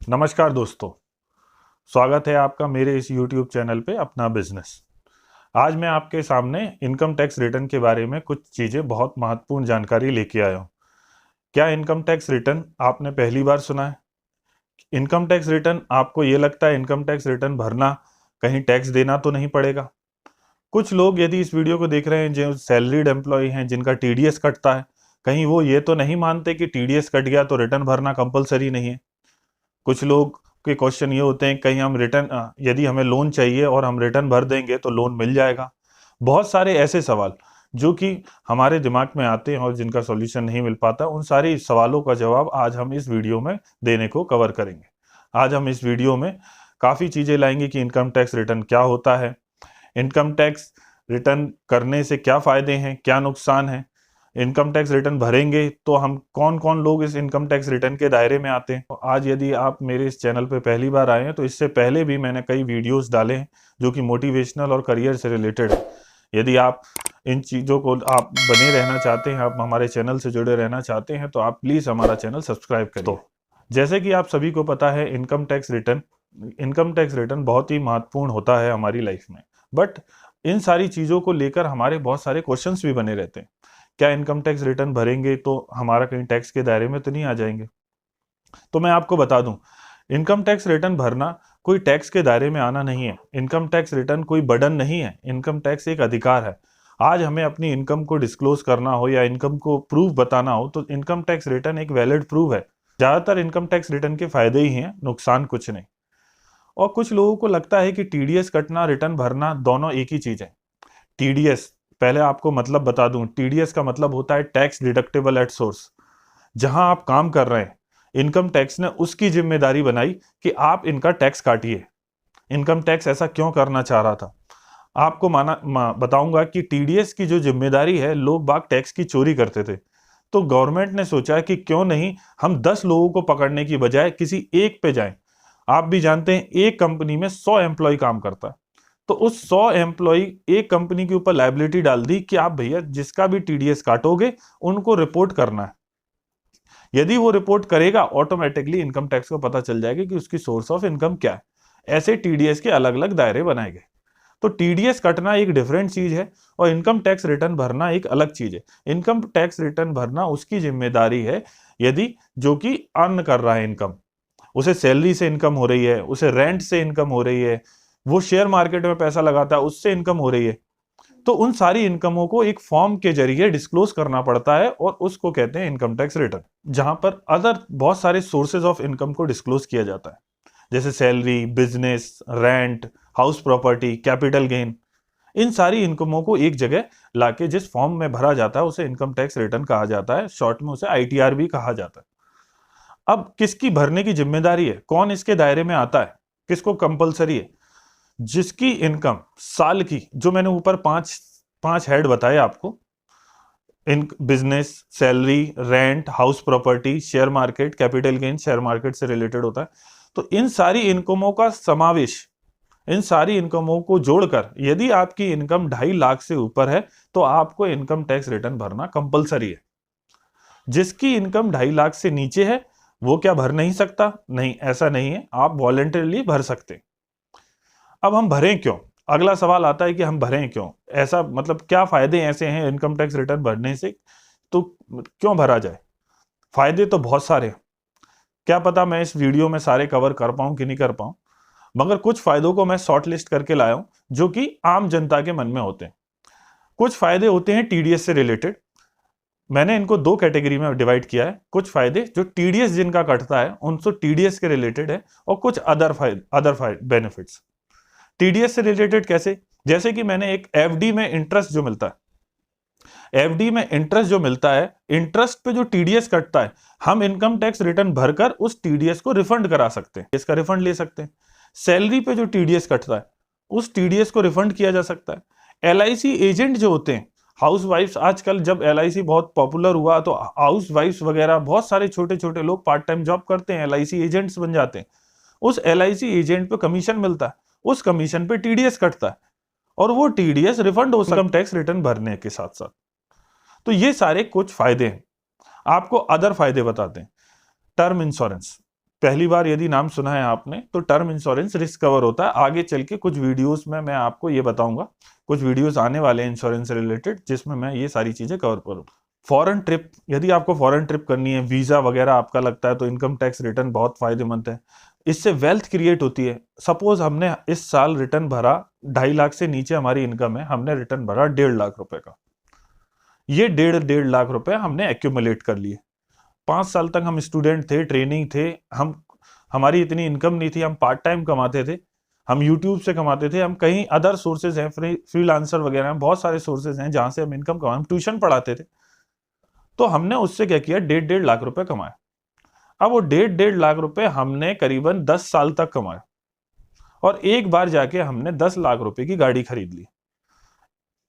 नमस्कार दोस्तों, स्वागत है आपका मेरे इस YouTube चैनल पे अपना बिजनेस। आज मैं आपके सामने इनकम टैक्स रिटर्न के बारे में कुछ चीज़ें बहुत महत्वपूर्ण जानकारी लेके आया हूँ। क्या इनकम टैक्स रिटर्न आपने पहली बार सुना है? इनकम टैक्स रिटर्न आपको ये लगता है इनकम टैक्स रिटर्न भरना, कहीं टैक्स देना तो नहीं पड़ेगा? कुछ लोग यदि इस वीडियो को देख रहे हैं जो सैलरीड एम्प्लॉय हैं, जिनका टीडीएस कटता है, कहीं वो ये तो नहीं मानते कि टीडीएस कट गया तो रिटर्न भरना कंपलसरी नहीं है? कुछ लोग के क्वेश्चन ये होते हैं, कहीं हम रिटर्न यदि हमें लोन चाहिए और हम रिटर्न भर देंगे तो लोन मिल जाएगा? बहुत सारे ऐसे सवाल जो कि हमारे दिमाग में आते हैं और जिनका सॉल्यूशन नहीं मिल पाता, उन सारे सवालों का जवाब आज हम इस वीडियो में देने को कवर करेंगे। आज हम इस वीडियो में काफ़ी चीज़ें लाएंगे कि इनकम टैक्स रिटर्न क्या होता है, इनकम टैक्स रिटर्न करने से क्या फ़ायदे हैं, क्या नुकसान है, इनकम टैक्स रिटर्न भरेंगे तो हम कौन कौन लोग इस इनकम टैक्स रिटर्न के दायरे में आते हैं। आज यदि आप मेरे इस चैनल पे पहली बार आए हैं तो इससे पहले भी मैंने कई वीडियोस डाले हैं जो कि मोटिवेशनल और करियर से रिलेटेड है। यदि आप इन चीज़ों को आप बने रहना चाहते हैं, आप हमारे चैनल से जुड़े रहना चाहते हैं, तो आप प्लीज़ हमारा चैनल सब्सक्राइब करें। तो जैसे कि आप सभी को पता है, इनकम टैक्स रिटर्न बहुत ही महत्वपूर्ण होता है हमारी लाइफ में। बट इन सारी चीज़ों को लेकर हमारे बहुत सारे क्वेश्चंस भी बने रहते हैं। क्या इनकम टैक्स रिटर्न भरेंगे तो हमारा कहीं टैक्स के दायरे में तो नहीं आ जाएंगे? तो मैं आपको बता दूं, इनकम टैक्स रिटर्न भरना कोई टैक्स के दायरे में आना नहीं है। इनकम टैक्स रिटर्न कोई बर्डन नहीं है। इनकम टैक्स एक अधिकार है। आज हमें अपनी इनकम को डिस्क्लोज करना हो या इनकम को प्रूफ बताना हो तो इनकम टैक्स रिटर्न एक वैलिड प्रूफ है। ज्यादातर इनकम टैक्स रिटर्न के फायदे ही हैं, नुकसान कुछ नहीं। और कुछ लोगों को लगता है कि टीडीएस कटना, रिटर्न भरना दोनों एक ही चीज है। टीडीएस, पहले आपको मतलब बता दूं, टीडीएस का मतलब होता है टैक्स डिडक्टेबल एट सोर्स। जहां आप काम कर रहे हैं, इनकम टैक्स ने उसकी जिम्मेदारी बनाई कि आप इनका टैक्स काटिए। इनकम टैक्स ऐसा क्यों करना चाह रहा था? आपको बताऊंगा कि टीडीएस की जो जिम्मेदारी है, लोग बाग टैक्स की चोरी करते थे, तो गवर्नमेंट ने सोचा कि क्यों नहीं हम 10 लोगों को पकड़ने की बजाय किसी एक पे जाएं। आप भी जानते हैं, एक कंपनी में 100 एम्प्लॉय काम करता है, तो उस 100 एम्प्लॉय एक कंपनी के ऊपर लायबिलिटी डाल दी कि आप भैया जिसका भी टीडीएस काटोगे उनको रिपोर्ट करना है। यदि वो रिपोर्ट करेगा, ऑटोमेटिकली इनकम टैक्स को पता चल जाएगा कि उसकी सोर्स ऑफ इनकम क्या है। ऐसे टीडीएस के अलग अलग दायरे बनाए गए। तो टीडीएस कटना एक डिफरेंट चीज है और इनकम टैक्स रिटर्न भरना एक अलग चीज है। इनकम टैक्स रिटर्न भरना उसकी जिम्मेदारी है यदि जो कि अर्न कर रहा है इनकम, उसे सैलरी से इनकम हो रही है, उसे रेंट से इनकम हो रही है, वो शेयर मार्केट में पैसा लगाता है उससे इनकम हो रही है, तो उन सारी इनकमों को एक फॉर्म के जरिए डिस्क्लोज करना पड़ता है और उसको कहते हैं इनकम टैक्स रिटर्न। जहां पर अदर बहुत सारे सोर्सेज ऑफ इनकम को डिस्क्लोज किया जाता है, जैसे salary, business, rent, house property, capital gain. इन सारी इनकमों को एक जगह लाके जिस फॉर्म में भरा जाता है उसे इनकम टैक्स रिटर्न कहा जाता है। शॉर्ट में उसे आईटीआर भी कहा जाता है। अब किसकी भरने की जिम्मेदारी है, कौन इसके दायरे में आता है, किसको कंपलसरी है? जिसकी इनकम साल की, जो मैंने ऊपर पांच पांच हेड बताए आपको, in business, salary, rent, house property, share market, capital gain share market से रिलेटेड होता है, तो इन सारी इनकमों का समावेश, इन सारी इनकमों को जोड़कर यदि आपकी इनकम 2.5 लाख से ऊपर है तो आपको इनकम टैक्स रिटर्न भरना कंपलसरी है। जिसकी इनकम 2.5 लाख से नीचे है वो क्या भर नहीं सकता? नहीं, ऐसा नहीं है, आप वॉलेंटरली भर सकते। अब हम भरें क्यों? अगला सवाल आता है कि हम भरें क्यों, ऐसा मतलब क्या फायदे ऐसे हैं इनकम टैक्स रिटर्न भरने से, तो क्यों भरा जाए? फायदे तो बहुत सारे हैं। क्या पता मैं इस वीडियो में सारे कवर कर पाऊं कि नहीं कर पाऊं, मगर कुछ फायदों को मैं शॉर्ट लिस्ट करके लाया हूं जो कि आम जनता के मन में होते हैं। कुछ फायदे होते हैं टीडीएस से रिलेटेड। मैंने इनको 2 कैटेगरी में डिवाइड किया है। कुछ फायदे जो टीडीएस जिनका कटता है उनसे टीडीएस के रिलेटेड है, और कुछ अदर बेनिफिट्स। टीडीएस से रिलेटेड कैसे? जैसे कि मैंने एक एफडी में इंटरेस्ट जो मिलता है, एफडी में इंटरेस्ट जो मिलता है, इंटरेस्ट पे जो टीडीएस कटता है, हम इनकम टैक्स रिटर्न भरकर उस टीडीएस को रिफंड करा सकते हैं, इसका रिफंड ले सकते हैं। सैलरी पे जो टीडीएस कटता है उस टीडीएस को रिफंड किया जा सकता है। एलआईसी एजेंट जो होते हैं, हाउस वाइफ्स, आजकल जब एलआईसी बहुत पॉपुलर हुआ तो हाउस वाइफ्स वगैरह बहुत सारे छोटे छोटे लोग पार्ट टाइम जॉब करते हैं, एलआईसी एजेंट्स बन जाते हैं। उस एलआईसी एजेंट पे कमीशन मिलता है, उस कमीशन पे टीडीएस कटता है और वो टीडीएस रिफंड हो सकता है इनकम टैक्स रिटर्न भरने के साथ साथ। तो ये सारे कुछ फायदे हैं। आपको अदर फायदे बताते हैं। टर्म इंश्योरेंस, पहली बार यदि नाम सुना है आपने तो टर्म इंश्योरेंस रिस्क कवर होता है। आगे चल के कुछ वीडियोस में मैं आपको ये बताऊंगा, कुछ वीडियोस आने वाले हैं इंश्योरेंस से रिलेटेड जिसमें मैं ये सारी चीजें कवर करूँ। फॉरेन ट्रिप, यदि आपको फॉरेन ट्रिप करनी है, वीजा वगैरह आपका लगता है, तो इनकम टैक्स रिटर्न बहुत फायदेमंद है। इससे वेल्थ क्रिएट होती है। सपोज हमने इस साल रिटर्न भरा 2.5 लाख से नीचे हमारी इनकम है, हमने रिटर्न भरा 1.5 लाख रुपए का। ये 1.5 लाख रुपए हमने एक्यूमुलेट कर लिए। 5 साल तक हम स्टूडेंट थे, ट्रेनिंग थे, हमारी इतनी इनकम नहीं थी, हम पार्ट टाइम कमाते थे, हम यूट्यूब से कमाते थे, हम कहीं अदर सोर्सेज हैं, फ्रीलांसर वगैरह हैं, बहुत सारे सोर्सेज हैं जहां से हम इनकम कमाए। हम ट्यूशन पढ़ाते थे, तो हमने उससे क्या किया, 1.5 लाख रुपए कमाए। अब वो 1.5 लाख रुपए हमने करीबन 10 साल तक कमाए और एक बार जाके हमने 10 लाख रुपए की गाड़ी खरीद ली।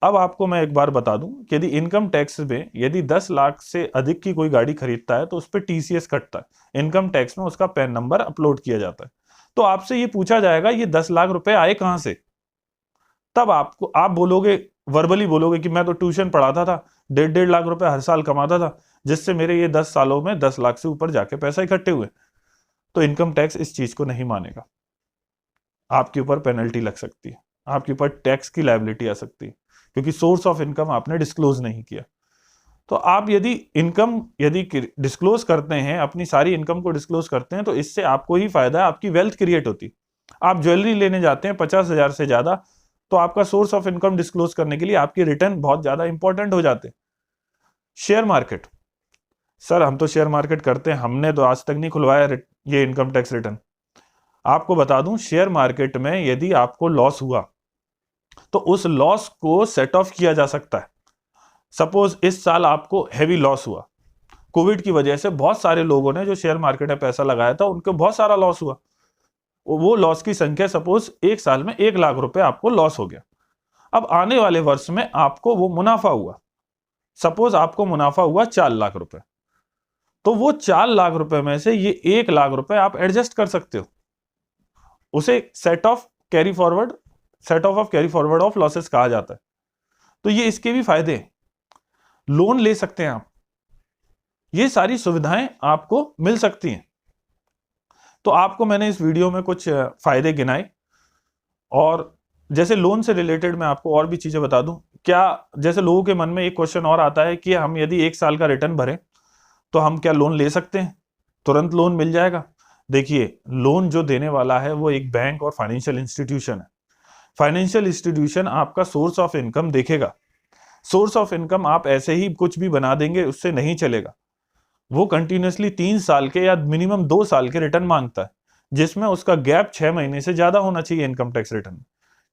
अब आपको मैं एक बार बता दूं कि यदि इनकम टैक्स में यदि 10 लाख से अधिक की कोई गाड़ी खरीदता है तो उस पर टीसीएस कटता है। इनकम टैक्स में उसका पैन नंबर अपलोड किया जाता है। तो आपसे ये पूछा जाएगा ये 10 लाख रुपए आए कहां से। तब आप बोलोगे, वर्बली बोलोगे कि मैं तो ट्यूशन पढ़ाता था, 1.5 लाख रुपए हर साल कमाता था, जिससे मेरे ये 10 सालों में 10 लाख से ऊपर जाके पैसा इकट्ठे हुए। तो इनकम टैक्स इस चीज को नहीं मानेगा, आपके ऊपर पेनल्टी लग सकती है, आपके ऊपर टैक्स की लायबिलिटी आ सकती है, क्योंकि सोर्स ऑफ इनकम आपने डिस्क्लोज नहीं किया। तो आप यदि डिस्क्लोज करते हैं, अपनी सारी इनकम को डिस्क्लोज करते हैं, तो इससे आपको ही फायदा है, आपकी वेल्थ क्रिएट होती। आप ज्वेलरी लेने जाते हैं 50,000 से ज्यादा, तो आपका सोर्स ऑफ इनकम डिस्क्लोज करने के लिए आपके रिटर्न बहुत ज्यादा इंपॉर्टेंट हो जाते हैं। शेयर मार्केट, सर हम तो शेयर मार्केट करते हैं, हमने तो आज तक नहीं खुलवाया ये इनकम टैक्स रिटर्न। आपको बता दूं, शेयर मार्केट में यदि आपको लॉस हुआ तो उस लॉस को सेट ऑफ किया जा सकता है। सपोज इस साल आपको हैवी लॉस हुआ, कोविड की वजह से बहुत सारे लोगों ने जो शेयर मार्केट में पैसा लगाया था उनको बहुत सारा लॉस हुआ। वो लॉस की संख्या सपोज एक साल में 1 लाख रुपए आपको लॉस हो गया। अब आने वाले वर्ष में आपको वो मुनाफा हुआ, सपोज आपको मुनाफा हुआ 4 लाख रुपए, तो वो 4 लाख रुपए में से ये 1 लाख रुपए आप एडजस्ट कर सकते हो। उसे set of carry forward of losses कहा जाता है। तो ये इसके भी फायदे हैं। लोन ले सकते हैं आप, ये सारी सुविधाएं आपको मिल सकती हैं। तो आपको मैंने इस वीडियो में कुछ फायदे गिनाए, और जैसे लोन से रिलेटेड मैं आपको और भी चीजें बता दूं। क्या जैसे लोगों के मन में एक क्वेश्चन और आता है कि हम यदि 1 साल का रिटर्न भरें तो हम क्या लोन ले सकते हैं, तुरंत लोन मिल जाएगा? देखिए, लोन जो देने वाला है वो एक बैंक और फाइनेंशियल इंस्टीट्यूशन है। फाइनेंशियल इंस्टीट्यूशन आपका सोर्स ऑफ इनकम देखेगा। सोर्स ऑफ इनकम आप ऐसे ही कुछ भी बना देंगे उससे नहीं चलेगा। वो कंटिन्यूसली 3 साल के या मिनिमम 2 साल के रिटर्न मांगता है, जिसमें उसका गैप 6 महीने से ज्यादा होना चाहिए इनकम टैक्स रिटर्न,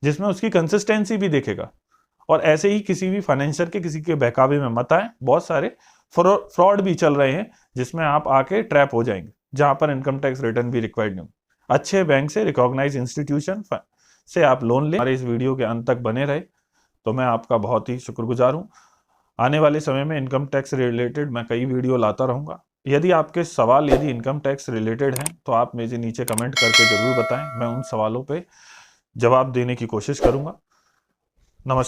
जिसमें उसकी कंसिस्टेंसी भी देखेगा। और ऐसे ही किसी भी फाइनेंसर के किसी के बहकावे में मत आए। बहुत सारे फ्रॉड भी चल रहे हैं जिसमें आप आके ट्रैप हो जाएंगे, जहां पर इनकम टैक्स रिटर्न भी रिक्वायर्ड नहीं। अच्छे बैंक से, रिकॉग्नाइज इंस्टीट्यूशन से आप लोन लें। हमारे इस वीडियो के अंत तक बने रहे तो मैं आपका बहुत ही शुक्रगुजार हूं। आने वाले समय में इनकम टैक्स रिलेटेड मैं कई वीडियो लाता रहूंगा। यदि आपके सवाल यदि इनकम टैक्स रिलेटेड हैं तो आप मुझे नीचे कमेंट करके जरूर बताएं, मैं उन सवालों पे जवाब देने की कोशिश करूंगा। नमस्कार।